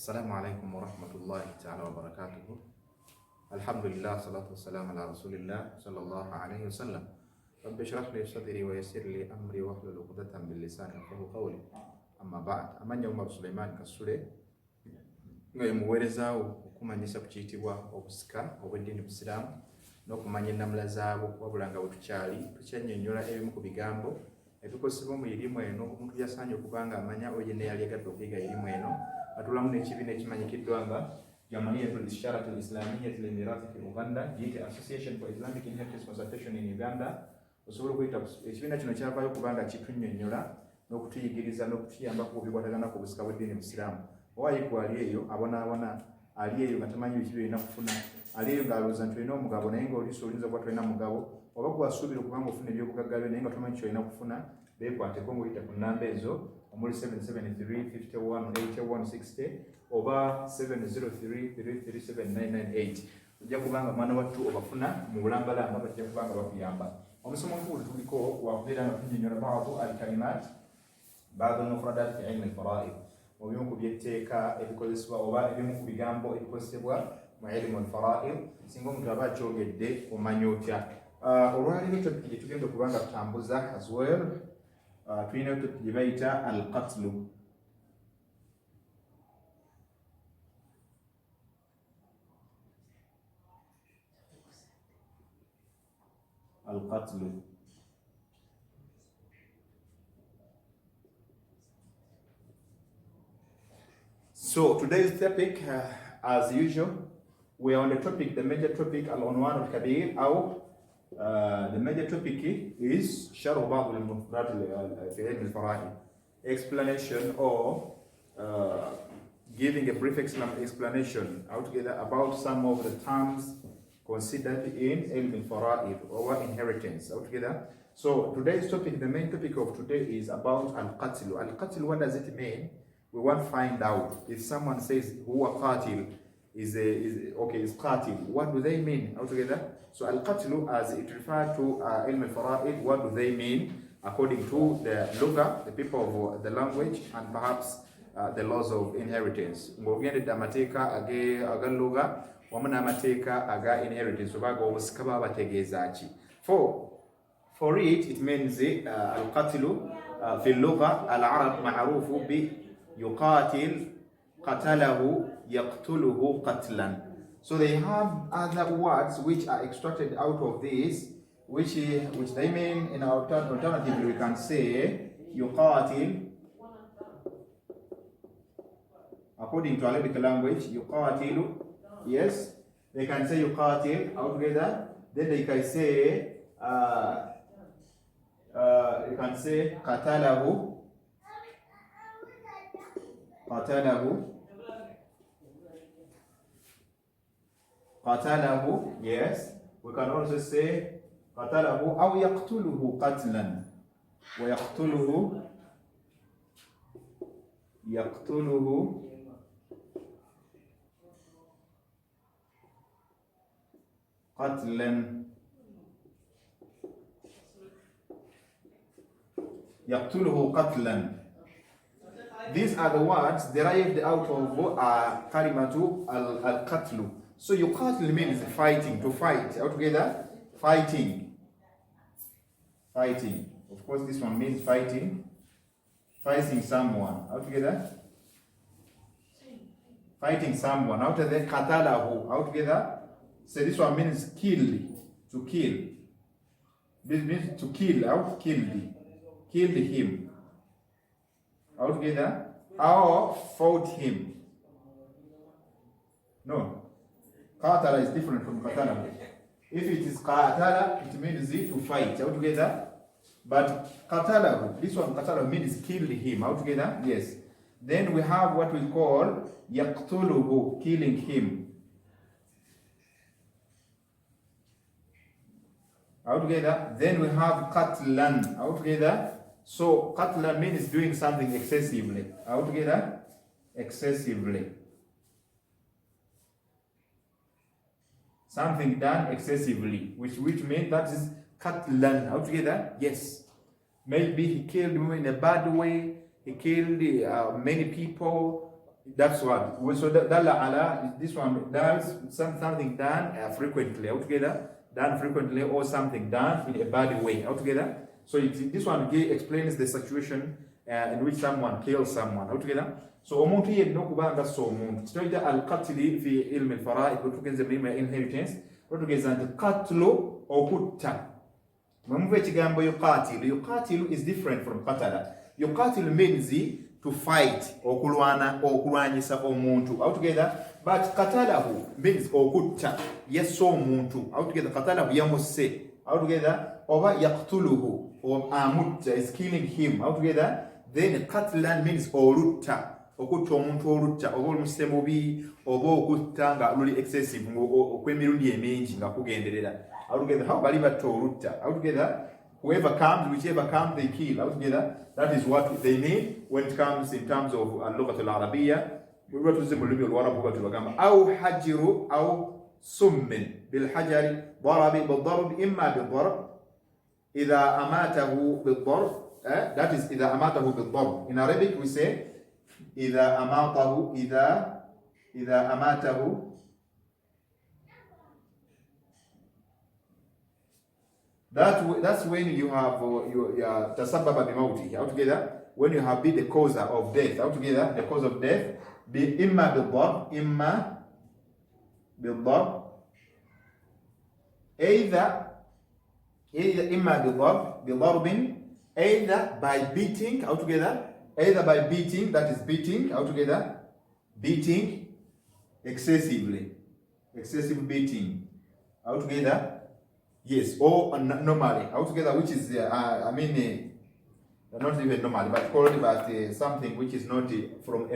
Assalamu alaikum warahmatullahi ta'ala wabarakatuhu. Alhamdulillah, salatu wassalamu ala rasulillah sallallahu alayhi wa sallam. Rabbi shrah li sadri wa yassir li amri wahlul 'uqdatan min lisani yafqahu qawli. Amma ba'd. Amanya Umar Suleiman Kasule ngaye muweerezaawo okumanyisa ku kiyitibwa obusika obw'eddiini Busiraamu n'okumanya ennamula zaabwo wabula nga bwe tukyannyonnyola ebimu ku bigambo ebikozesebwa mu irimu eno omuntu yasaanye okuba nga amanya oyo yenna yali agadde okuyiga irimu eno. Atulamu n'ekibiina ekimanyikiddwa nga Jam'iyatul Isharati al-Islamiyyati lil-Mirathi fi Uganda, giyite Association for Islamic Inheritance Consultation in Uganda. Osobola okuyita ekibiina kino kyavaayo okubanga kitunnyonnyola n'okutuyigiriza n'okutuyamba ku bikwatagana ku busika bw'eddiini Busiraamu. Owaayiku ali eyo abonaabona, ali eyo nga tamanyi biki byolina kufuna, ali eyo ng'alowooza nti olina omugabo naye ng'oliiso oyinza okuba tolina mugabo, oba gwasuubira okubanga ofuna ebyobugagga byo naye nga tomanyi kyolina kufuna. Beekwateko ng'oyita ku nnamba ezo omuli 773 51 81 60 oba 703 337 998. Ojja kubanga mwana wattu obafuna mu bulambalamba bajja kubanga bakuyamba. Omusomo nkulu tuliko wakubeera nga tunnyonnyola baadhi al-kalimaat baadhi al-mufradaat fi ilmi al-faraa'id, ebimu ku byetteeka ebikozesebwa oba ebimu ku bigambo ebikozesebwa mu ilmu al-faraa'id. Singa omuntu aba akyogedde omanya otya. Olwaliro topic gye tugenda okubanga tutambuza as well, tulina topic gye bayita al-qatlu. Al-qatlu. So today's topic, as usual, we are on the topic, the major topic, al-unwan al-kabir, or the major topic is sharh ba'd al-mufradat fi ilm al-fara'id, explanation or giving a brief explanation altogether about some of the terms considered in ilm al-fara'id or inheritance altogether. So today's topic, the main topic of today is about al-qatl. Al-qatl, what does it mean? We want to find out. If someone says huwa qatil, is qatil, what do they mean altogether? So al-qatlu, as it refers to ilm al-fara'id, what do they mean according to the lugha, the people of the language, and perhaps the laws of inheritance. Ng'ogendedde amateeka agalugha wamu n'amateeka aga inheritance oba ag'obusika baba bategeeza ki. For it means al-qatlu fi al-lugha al-arab ma'rufu bi yuqatil, qatalahu, yaqtuluhu qatlan. So they have other words which are extracted out of this, which they mean in our alternative we can say yuqatil. According to Arabic language, yuqatilu, yes, they can say yuqatil altogether. Then they can say qatalahu, qatalahu, yes. We can also say qatalahu aw yaqtuluhu qatlan, wa yaqtuluhu qatlan, yaqtuluhu qatlan. These are the words derived out of kalimatu al-qatlu. So yuqatil means fighting, to fight altogether, fighting. Of course, this one means fighting someone altogether. Fighting someone altogether, qatalahu altogether. So this one means kill, to kill. This means to kill, out killed him altogether, or fought him. No, qatala is different from qatala. If it is qatala, it means to fight altogether. But qatalahu, this one qatalahu means killed him altogether. Yes. Then we have what we call yaqtuluhu, killing him altogether. Then we have qatlan altogether. So qatlan means doing something excessively altogether, excessively. Something done excessively, which means that is qatlan altogether. Yes. Maybe he killed me in a bad way, he killed many people, That's what. So dalla ala, this one does something done frequently altogether, done frequently, or something done in a bad way altogether. So this one explains the situation in which someone kills someone altogether. So omuntu yenna okubanga so omuntu kitoyita al-qatli fi ilmi al-fara'id bwetugenze mu inheritance bwetugeza nti qatlu okutta. Mwemuva ekigambo yuqatilu is different from qatala. Yuqatilu means to fight, okulwanyisa omuntu altogether, but qatalahu means okutta, yasse omuntu altogether, qatalahu yamusse altogether, oba yaqtuluhu or amutta is killing him altogether. Then qatlan means olutta, okutta omuntu olutta, oba olumusse mubi oba okutta nga luli excessive okw'emirundi emingi nga kugenderera altogether. How bali batta olutta altogether, whoever comes, whichever comes, they kill altogether. That is what they mean when it comes in terms of al-lughat al-arabiyya. We're to say mulumi al-warabu batulagama aw hajiru aw summin bil hajari darabi bil darb imma bil darb idha amatahu bil darb. That is idha amatahu bil darb. In Arabic we say idha amatahu That's when you have tasababa bimauti altogether, when you have been the cause of death altogether, the cause of death be imma bil-darb, either imma bil-darbin, either by beating altogether, that is beating altogether, beating excessive beating altogether. Yes, or normally altogether, which is not even normally, but called something which is not from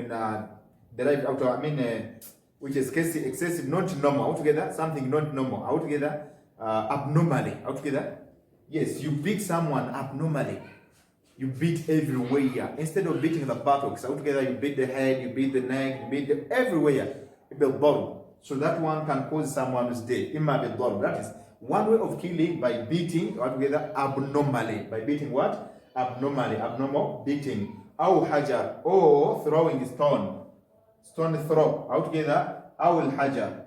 derived out of, which is excessive, not normal altogether, something not normal altogether, abnormally altogether. Yes, you beat someone abnormally. You beat everywhere. Instead of beating the buttocks altogether, you beat the head, you beat the neck, you beat everywhere. So that one can cause someone's death. That is one way of killing, by beating altogether abnormally. By beating what? Abnormally. Abnormal beating. Aw hajar, or throwing stone throw altogether. Aw al-hajar.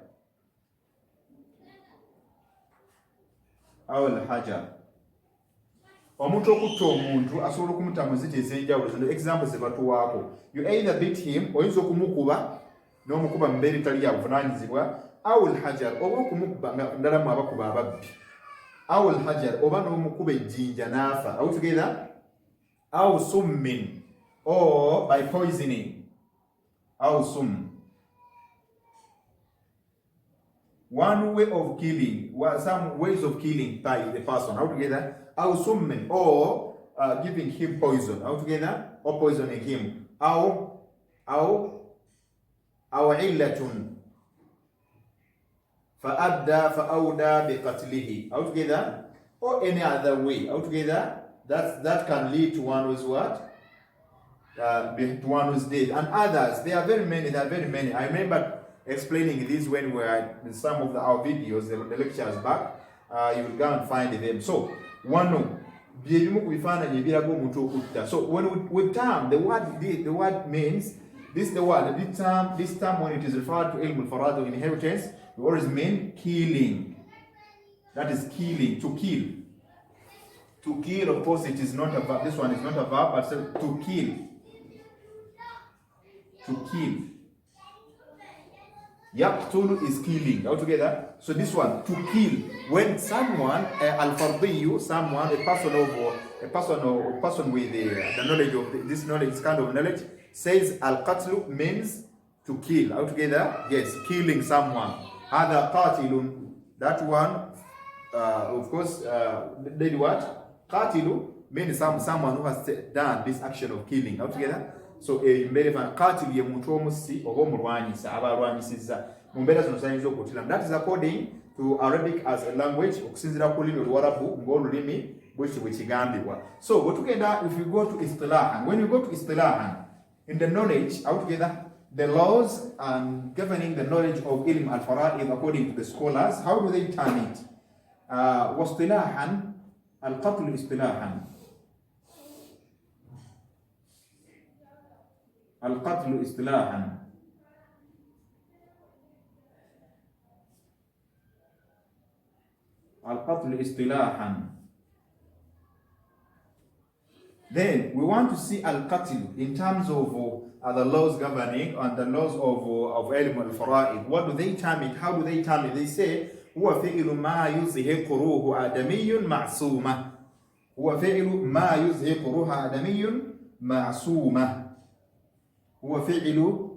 Omuntu okutta omuntu asobola okumutta mu nzita ez'enjawulo. Zino examples ze batuwaako. You either beat him, oyinza okumukuba n'omukuba mu mbeera etali ya buvunaanyizibwa, aw al-hajar, oba okumukuba ndala mu abakuba ababbi, aw al-hajar, oba n'omukuba ejjinja n'afa altogether, aw summin, or by poisoning, aw sum. One way of killing, some ways of killing by the person altogether, aw summin, or giving him poison altogether, or poisoning him, aw illatun fa'awda biqatlihi altogether, or any other way altogether that can lead to one who's what? To one who's dead. And others, there are very many. I remember explaining this when we were in some of our videos, the lectures back. You will go and find them. So one so when we term the word means this term when it is referred to ilm al-farad or inheritance, it always mean killing. That is killing, to kill. To kill, of course, it is not a verb. This one is not a verb, but to kill. To kill. Yaqtulu is killing altogether. So this one, to kill. When someone, al-fardiyu, someone, a person with the knowledge of this knowledge, this kind of knowledge, says al-qatlu means to kill altogether. Yes, killing someone. Hada qatilun. That one, of course, did what? Qatilu means someone who has done this action of killing altogether. So qatil ye muntu omusi oba omulwanyisa abalwanyisiza mu mbeera zino sayinza okutira. That is according to Arabic as a language, okusinziira ku lulimi Oluwarabu ng'olulimi bwekyo bwe kigambibwa. So bwetugenda, if you go to istilahan, when you go to istilahan, in the knowledge altogether, the laws and governing the knowledge of ilm al-fara'id according to the scholars, how do they term it? واصطلاحا القتل اصطلاحا. القتل اصطلاحا Al-qatl istilahan. Then we want to see al-qatl in terms of the laws governing and the laws of ilm al-fara'id. What do they term it? How do they term it? They say huwa fi'lu ma yuzhiqu ruhu adamiyyun ma'suma. Huwa fi'lu ma yuzhiqu ruha adamiyyun ma'suma. Huwa fi'lu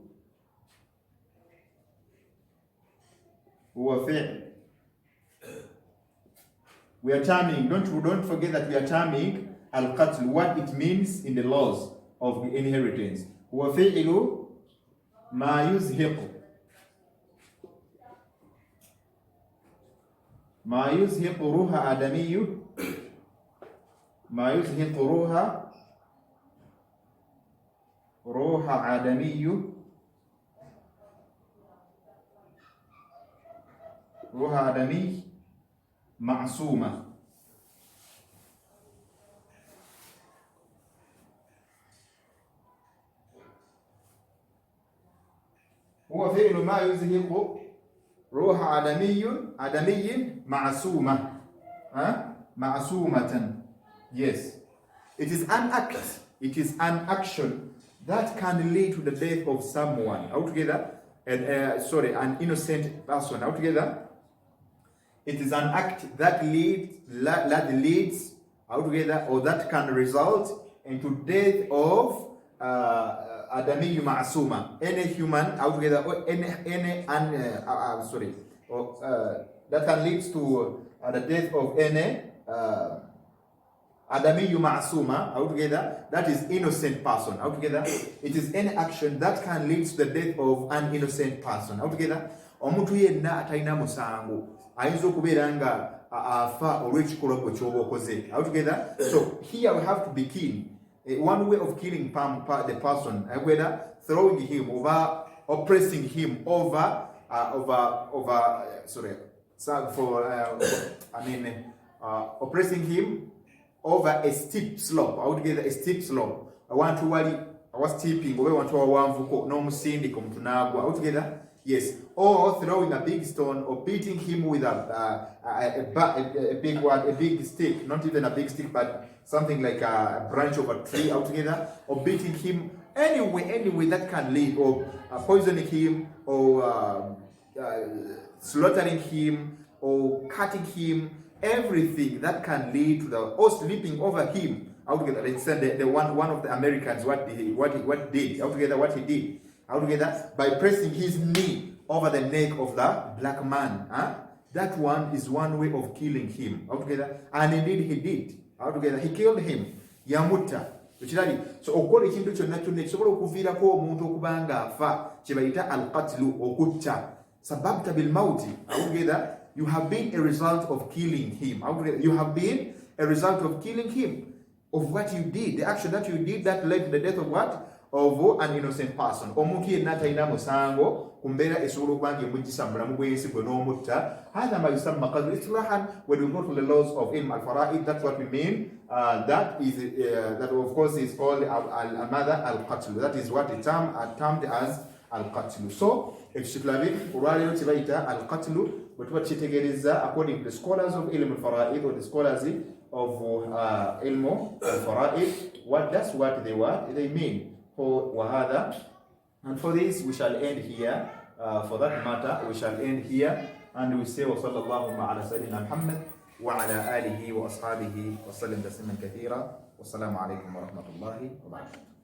we are terming, don't forget that we are terming al-qatl, what it means in the laws of the inheritance. Huwa fi'lu ma yuzhiqu ruha adamiyyu ruha adamiyyu ruha adami ma'suma. هو فعل ما يزهق روح عدمي معصومة. معصومة. Yes. It is an act. It is an action that can lead to the death of someone. Altogether, an innocent person. Altogether, it is an act that leads altogether, or that can result into death of Adami Ma'asuma, any human altogether, or that can lead to the death of any Adami Ma'asuma altogether, that is innocent person altogether. It is any action that can lead to the death of an innocent person altogether. Omuntu yenna atalina musango ayinza okubeera nga afa olw'ekikolwa ky'oba okoze altogether. So here we have to be keen. One way of killing the person, whether throwing him over, oppressing him oppressing him over a steep slope. Altogether, a steep slope. I want to worry. I was steeping. We want to warm no musindi come to nagwa. Altogether, yes. Or throwing a big stone, or beating him with a big stick. Not even a big stick, but something like a branch of a tree altogether, or beating him anyway that can lead, or poisoning him, or slaughtering him, or cutting him, everything that can lead to or sleeping over him altogether. Let's say the one of the Americans, what he did altogether by pressing his knee over the neck of the black man. That one is one way of killing him altogether, and indeed he did. Altogether, he killed him. Yamutta. So okola ekintu kyonna kyonna ekisobola okuviirako omuntu okubanga afa kyebayita al-qatlu okutta. Sababta bil mauti. Altogether, you have been a result of killing him. Altogether, you have been a result of killing him, of what you did, the action that you did that led to the death of what? Of an innocent person. Omuntu yenna talina musango kumbeera esobola okuba nga emujjisa mu bulamu bw'ensi gwe n'omutta. Hadha ma yusamma qatl istilahan. When we go to the laws of ilm al-fara'id, that's what we mean. That of course is called al-qatl. That is what the term termed as al-qatl. So ekitulabe olwaleero kyebayita al-qatl bwe tuba tukitegeereza according to the scholars of ilm al-fara'id, or the scholars of ilm al-fara'id, that's what they mean. And for this we shall end here. For that matter we shall end here, and we say wa sallallahu ala sayyidina Muhammad wa ala alihi wa ashabihi wa sallam tasliman kathira. Wassalamu alaikum wa rahmatullahi wa barakatuh.